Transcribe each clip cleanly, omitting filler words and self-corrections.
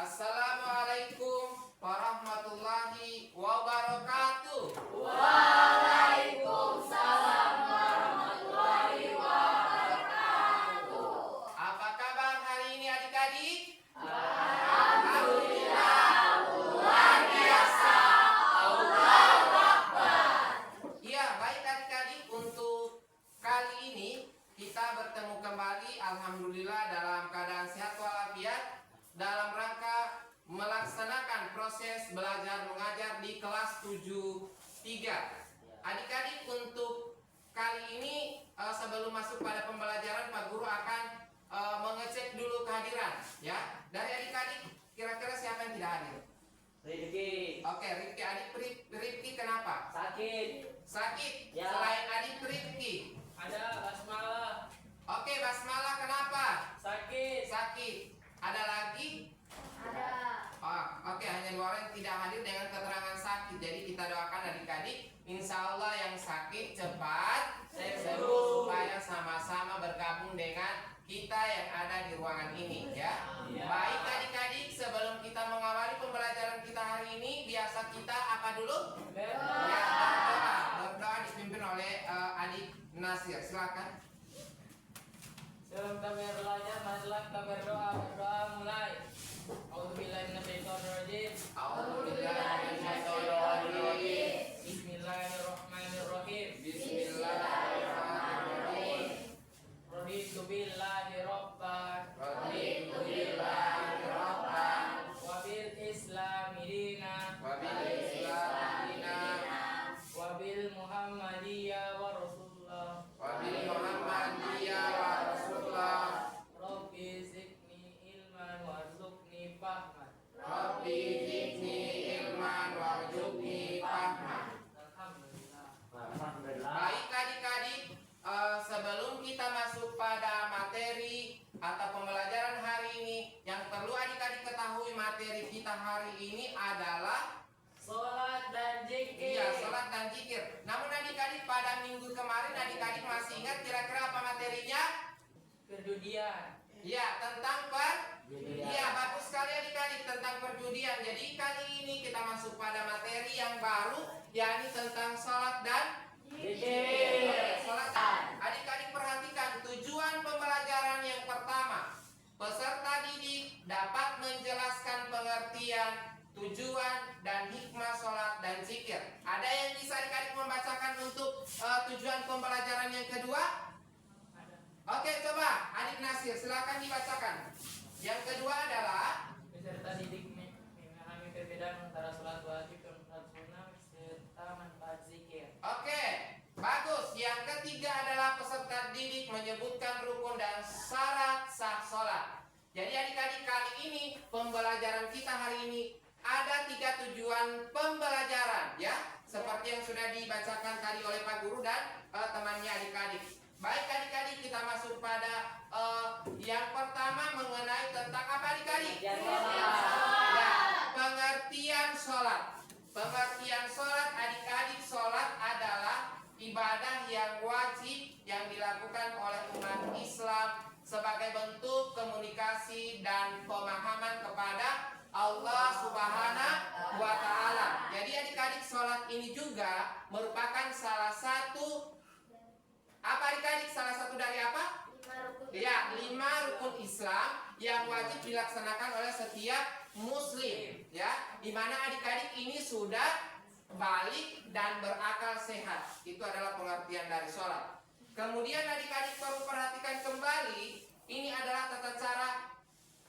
Assalamualaikum warahmatullahi wabarakatuh. Waalaikumsalam warahmatullahi wabarakatuh. Apa kabar hari ini adik-adik? Alhamdulillah, luar biasa. Allahu Akbar. Ya, baik adik-adik, untuk kali ini kita bertemu kembali alhamdulillah dalam keadaan sehat walafiat dalam rangka melaksanakan proses belajar mengajar di kelas 7-3. Adik-adik, untuk kali ini sebelum masuk pada pembelajaran Pak Guru akan mengecek dulu kehadiran ya. Dari adik-adik kira-kira siapa yang tidak hadir? Rizky Oke, Rifki. Adik Rifki kenapa? sakit. Sakit. Ya. Selain adik Rifki. Ada basmalah Oke, Basmalah kenapa? sakit. Sakit. Ada lagi? Ada. Oh, oke, hanya 2 orang yang tidak hadir dengan keterangan sakit. Jadi kita doakan adik-adik, insya Allah yang sakit cepat sembuh supaya sama-sama bergabung dengan kita yang ada di ruangan ini ya. Ya. Baik adik-adik, sebelum kita mengawali pembelajaran kita hari ini, biasa kita apa dulu? Ya, berdoa. Berdoa dipimpin oleh adik Nasir. Silakan. Sebelum kami belajar, marilah kami berdoa mulai. A'udzubillahi minasyaitonirrajim. A'udzubillahiminasyaitonirrajim. Bismillahirrahmanirrahim. Bismillahirrahmanirrahim. Raditu billahi rabban Raditu billahi rabban wa bil islami dinan wa bil islami dinan wa bil muhammadiyya wa rasulullah. wa bil muhammadiyya wa rasulullah. Rabbi zidni ilman warzuqni fahman. Rabbi zidni ilman warzuqni fahman. Alhamdulillah. Baik adik-adik, sebelum kita masuk pada materi atau pembelajaran hari ini, yang perlu adik-adik ketahui, materi kita hari ini adalah Salat dan zikir. iya, sholat dan zikir. Namun adik-adik, pada minggu kemarin adik-adik masih ingat kira-kira apa materinya? Perjudian. Iya, tentang Iya, bagus sekali adik-adik, tentang perjudian. Jadi kali ini kita masuk pada materi yang baru, yakni tentang sholat dan Zikir. sholat. Adik-adik perhatikan tujuan pembelajaran yang pertama. Peserta didik dapat menjelaskan pengertian, tujuan, dan hikmah sholat dan zikir. Ada yang bisa adik-adik membacakan untuk tujuan pembelajaran yang kedua? Oke, coba adik Nasir, silakan dibacakan. Yang kedua adalah Peserta didik memahami perbedaan antara sholat wajib dan sholat sunnah serta manfaat zikir. oke, bagus. Yang ketiga adalah peserta didik menyebutkan rukun dan syarat sah sholat. Jadi adik-adik, kali ini pembelajaran kita hari ini ada 3 tujuan pembelajaran ya, seperti yang sudah dibacakan tadi oleh Pak Guru dan temannya adik-adik. Baik adik-adik, kita masuk pada yang pertama mengenai tentang apa adik-adik? Ya, Pengertian sholat. Pengertian sholat adik-adik, sholat adalah ibadah yang wajib yang dilakukan oleh umat Islam sebagai bentuk komunikasi dan pemahaman kepada Allah Subhanahu wa Ta'ala. Jadi adik-adik, sholat ini juga merupakan salah satu apa adik-adik? Salah satu dari apa? 5 rukun. Ya, 5 rukun Islam yang wajib dilaksanakan oleh setiap muslim ya, dimana adik-adik ini sudah balik dan berakal sehat. Itu adalah pengertian dari sholat. Kemudian adik-adik perlu perhatikan kembali, ini adalah tata cara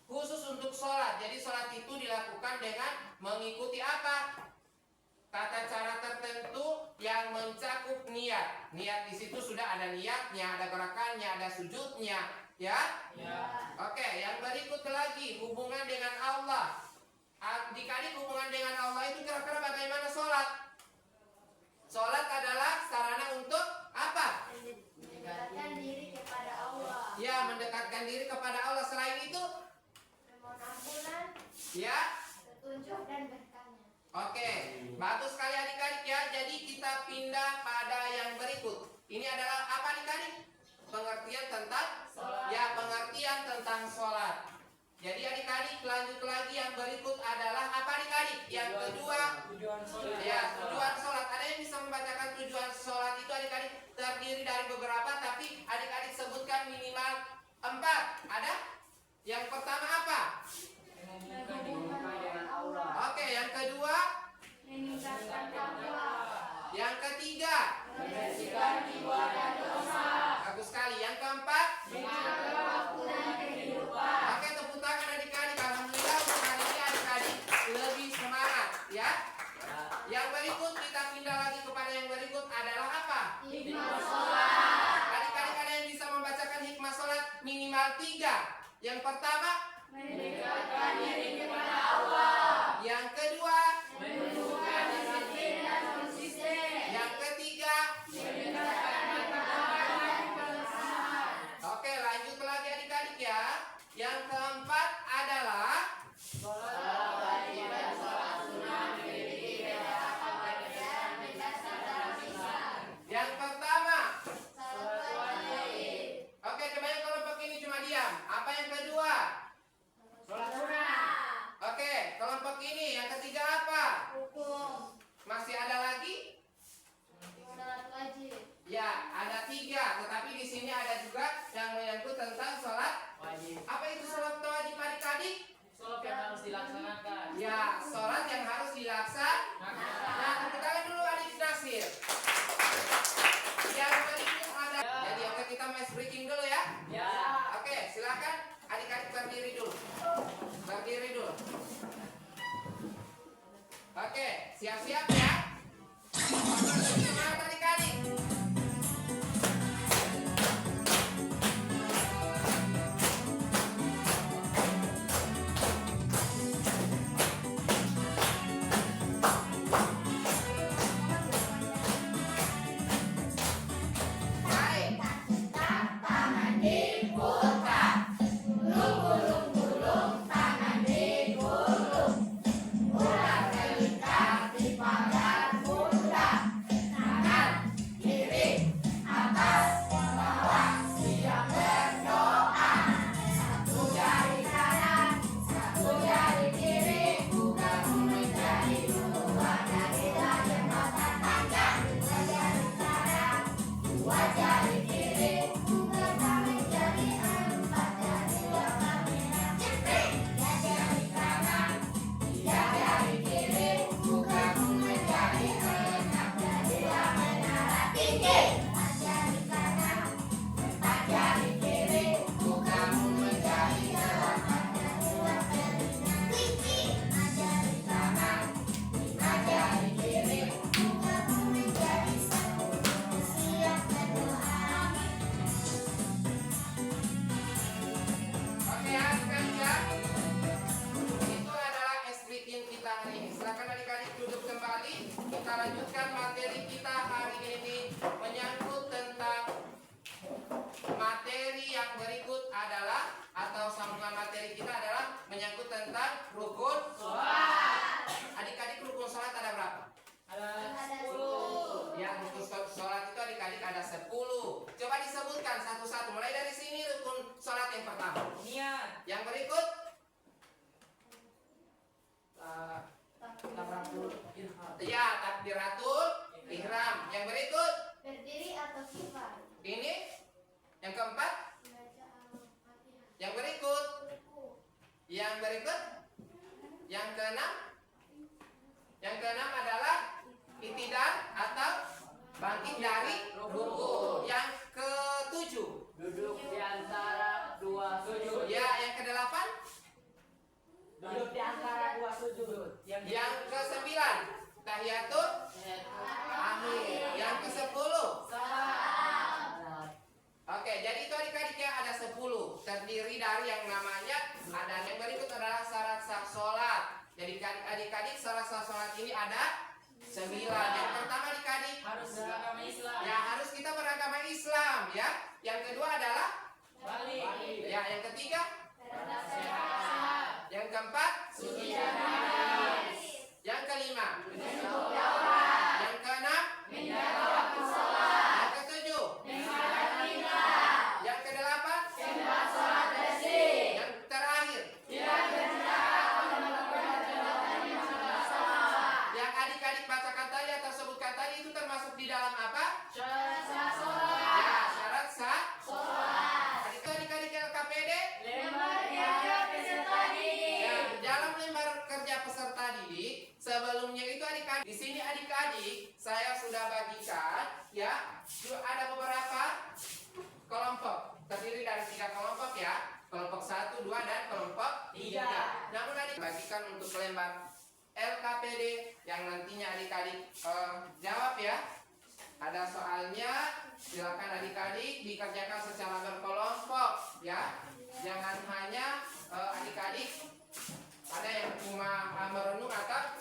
khusus untuk sholat. Jadi sholat itu dilakukan dengan mengikuti apa? Tata cara tertentu yang mencakup niat. Niat di situ sudah ada niatnya, ada gerakannya, ada sujudnya, ya. Ya. Oke, yang berikut lagi hubungan dengan Allah. Adik-adik, hubungan dengan Allah itu kira-kira bagaimana sholat? Sholat adalah sarana untuk apa? Mendekatkan diri kepada Allah. Ya, mendekatkan diri kepada Allah. Selain itu, Memohon ampunan, ya. petunjuk dan berkahnya. Oke, bagus sekali adik-adik ya. Jadi kita pindah pada yang berikut. Ini adalah apa adik-adik? Pengertian tentang Sholat. ya, pengertian tentang sholat. Jadi adik-adik lanjut lagi, yang berikut adalah apa adik-adik? Yang kedua, Tujuan sholat. ya tujuan sholat. Ada yang bisa membacakan tujuan sholat itu adik-adik? Terdiri dari beberapa, tapi adik-adik sebutkan minimal 4. Ada? Yang pertama apa? Menghubungkan dengan Allah. Oke, yang kedua, Meningkatkan takwa. yang ketiga, Membersihkan jiwa dan dosa. bagus sekali. Yang keempat, Menjaga waktu dan kehidupan. oke, tepuk tangan adik-adik. Alhamdulillah untuk hari ini adik-adik lebih semangat ya. Yang berikut kita pindah lagi kepada yang berikut adalah apa? Hikmah sholat. Adik-adik ada yang bisa membacakan hikmah sholat minimal 3. Yang pertama, Mendekatkan diri kepada Allah. yang kedua, Menunjukkan disiplin dan konsisten. yang ketiga. Meningkatkan ketaatan dan kebersamaan. Oke, lanjut lagi adik-adik ya. Yang keempat adalah Sholat wajib dan sholat sunnah Memiliki beberapa perbedaan mendasar dalam Islam. yang pertama. Salat wajib. Oke, coba yang kelompok ini cuma diam. Apa yang kedua? Sholat sunnah. Oke, kelompok ini yang ketiga apa? Hukum. Masih ada lagi? Salat wajib. Ya, ada 3. Tetapi di sini ada juga yang menyangkut tentang sholat. Wajib. Apa itu sholat wajib adik-adik? Sholat yang harus dilaksanakan. Ya, sholat yang harus dilaksanakan. Nah, tepuk tangan dulu adik Nasir. Yang berikut ada. Jadi oke, kita main breaking dulu ya. Ya. Oke, silakan adik-adik berdiri dulu. Berdiri dulu. Oke, siap-siap ya. Semangat adik-adik. Baik. Tangan diputar. Gulung-gulung-gulung, tangan digulung. Ular terikat di pangkat pundak. Tangan kiri atas bawah siap berdoa. Satu jari kanan, satu jari kiri. Gabung menjadi 2 jarilah jembatan panjang. 2 jari kanan, 2 jari kiri. Gabung menjadi 4 jari lengkap dengan jepit. 3 jari kanan, 3 jari kiri. Gabung menjadi 6 jadilah menara tinggi. 4 jari kanan, 4 jari kiri. Gabung menjadi 8 jadilah telinga tinggi. 5 jari kanan, 5 jari kiri. Gabung menjadi 10 siap berdoa. Oke ya, adik-adik ya. Itu adalah SPKIN kita hari ini. Silakan adik-adik duduk kembali. Kita lanjutkan materi kita hari ini menyangkut tentang materi yang berikut adalah atau sambungan materi kita adalah menyangkut tentang rukun sholat. Adik-adik rukun sholat ada berapa? Ada Ada 10. Ya, rukun sholat itu adik-adik ada 10. Coba disebutkan satu-satu. Mulai dari sini rukun sholat yang pertama. Niat. Yang berikut Takbiratul ihram. ya takbiratul ihram. Yang berikut Berdiri atau sifat. ini yang keempat. Membaca Al-Fatihah. Yang berikut Ruku. yang berikut yang keenam. Yang keenam adalah itidal atau bangkit dari ruku. Yang ketujuh Duduk di antara dua sujud. ya, yang kedelapan. Duduk di antara dua sujud. Yang kesembilan tahiyatul akhir. Yang kesepuluh. Salat. Oke, jadi itu adik-adik ya ada 10. Terdiri dari yang namanya ada yang berikut adalah syarat sah sholat. Jadi adik-adik syarat sah sholat ini ada 9. Yang pertama adik-adik Harus beragama Islam. ya harus kita beragama Islam ya. Yang kedua adalah Balik. ya, yang ketiga, Sehat. yang keempat, Suci dan hadas. yang kelima, Menutup aurat. yang keenam, Menjaga waktu sholat. yang ketujuh, Menghadap kiblat. yang kedelapan, Sembah sholat bersih. yang terakhir. saya sudah bagikan ya. Ada beberapa kelompok, terdiri dari 3 kelompok ya. Kelompok 1, 2, dan kelompok 3. Namun adik bagikan untuk lembar LKPD yang nantinya adik-adik jawab ya. Ada soalnya, silakan adik-adik dikerjakan secara berkelompok ya. Jangan hanya adik-adik ada yang cuma merenung atau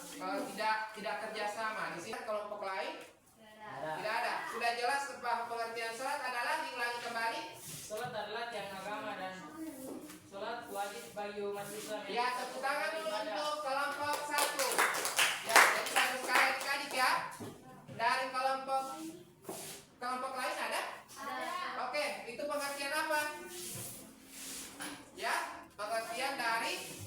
tidak kerjasama. Di sini kelompok lain tidak ada. Sudah jelas bahwa pengertian sholat adalah diulangi kembali. Sholat adalah tiang agama dan sholat wajib bagi umat Islam. Ya, tepuk tangan dulu untuk kelompok 1. Ya, jadi bagus sekali adik-adik ya. Dari kelompok lain ada? Oke, itu pengertian apa? Ya, pengertian dari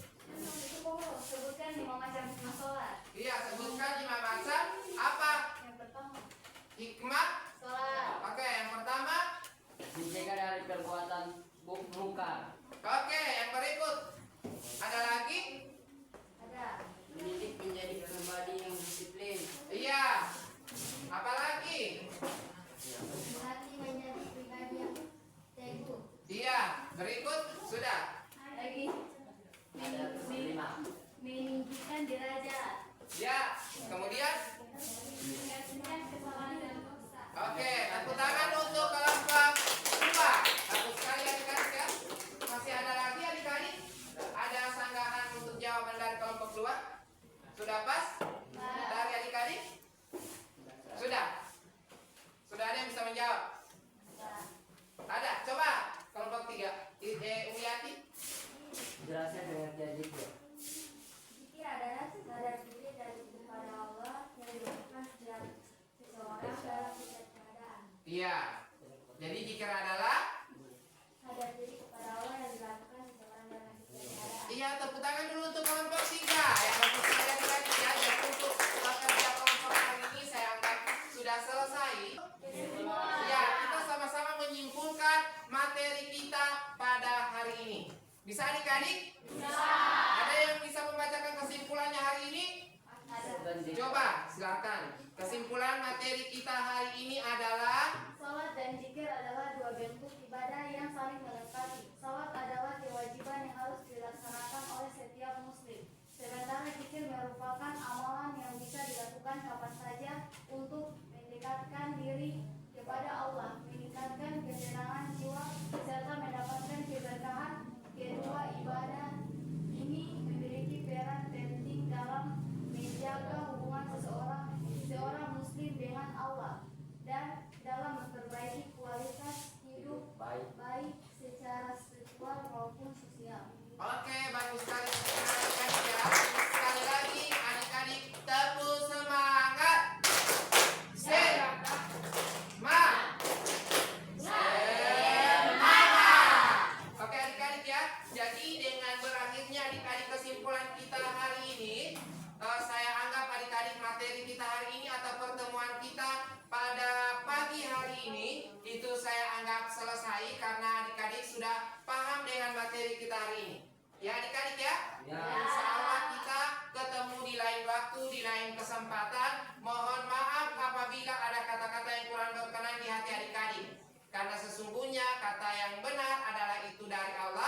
Sebutkan 5 macam hikmah sholat. iya, sebutkan 5 macam apa? Yang pertama, Hikmah. sholat. Oke, yang pertama. Mencegah dari perbuatan mungkar, Oke, yang berikut. Ada lagi? Ada. mendidik menjadi pribadi yang disiplin, Iya. Apa lagi? Berarti menjadi pribadi yang teguh. Iya, berikut sudah. Lagi. ada terima, Meninggikan derajat. Ya, kemudian Mengingatkan kesalahan dan dosa. oke, tepuk tangan untuk kelompok 2. Bagus sekali adik-adik ya. Masih ada lagi adik-adik? Ada sanggahan untuk jawaban dari kelompok 2? Sudah pas? Dari adik-adik? Sudah? Sudah ada yang bisa menjawab? Ada, coba kelompok 3. Umiyati? jelasnya dengan jadi Zikir adalah sadar diri dari kepada Allah yang dilakukan setiap seseorang dalam setiap keadaan. Iya. Jadi zikir adalah Sadar diri kepada Allah yang dilakukan seseorang dalam setiap keadaan. iya, tepuk tangan dulu untuk kelompok 3. Ya, bagus sekali adik-adik ya. Jadi untuk kerja kelompok hari ini saya anggap sudah selesai. Ya, kita sama-sama menyimpulkan materi kita pada hari ini. Bisa adik-adik? Bisa. Ada yang bisa membacakan kesimpulannya hari ini? Ada. Coba, silakan. Kesimpulan materi kita hari ini adalah Salat dan zikir adalah 2 bentuk ibadah yang saling melengkapi. Salat adalah kewajiban yang harus dilaksanakan oleh setiap muslim. Sementara zikir merupakan amalan yang bisa dilakukan kapan saja untuk mendekatkan diri kepada Allah, meningkatkan ketenangan jiwa, serta mendapatkan keberkahan. Kedua ibadah ini memiliki peran penting dalam menjaga hubungan seorang muslim dengan Allah dan dalam memperbaiki kualitas hidup baik secara spiritual maupun sosial. oke, bagus sekali adik-adik ya. Sekali lagi adik-adik tepuk semangat. Oke adik-adik ya. Jadi dengan berakhirnya adik-adik kesimpulan kita hari ini, saya anggap adik-adik materi kita hari ini atau pertemuan kita pada pagi hari ini itu saya anggap selesai karena adik-adik sudah paham dengan materi kita hari ini. Ya adik-adik ya. Insya Allah kita ketemu di lain waktu, di lain kesempatan. Mohon maaf apabila ada kata-kata yang kurang berkenan di hati adik-adik. Karena sesungguhnya kata yang benar adalah itu dari Allah.